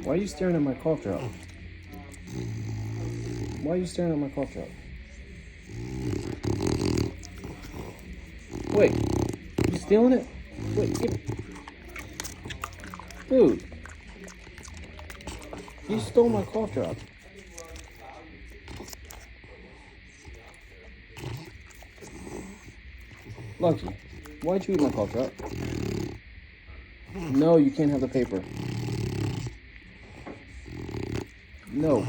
Why are you staring at my cough drop? Why are you staring at my cough drop? Wait, you stealing it? Wait, dude, you stole my cough drop. Lucky, why'd you eat my cough drop? No, you can't have the paper. No.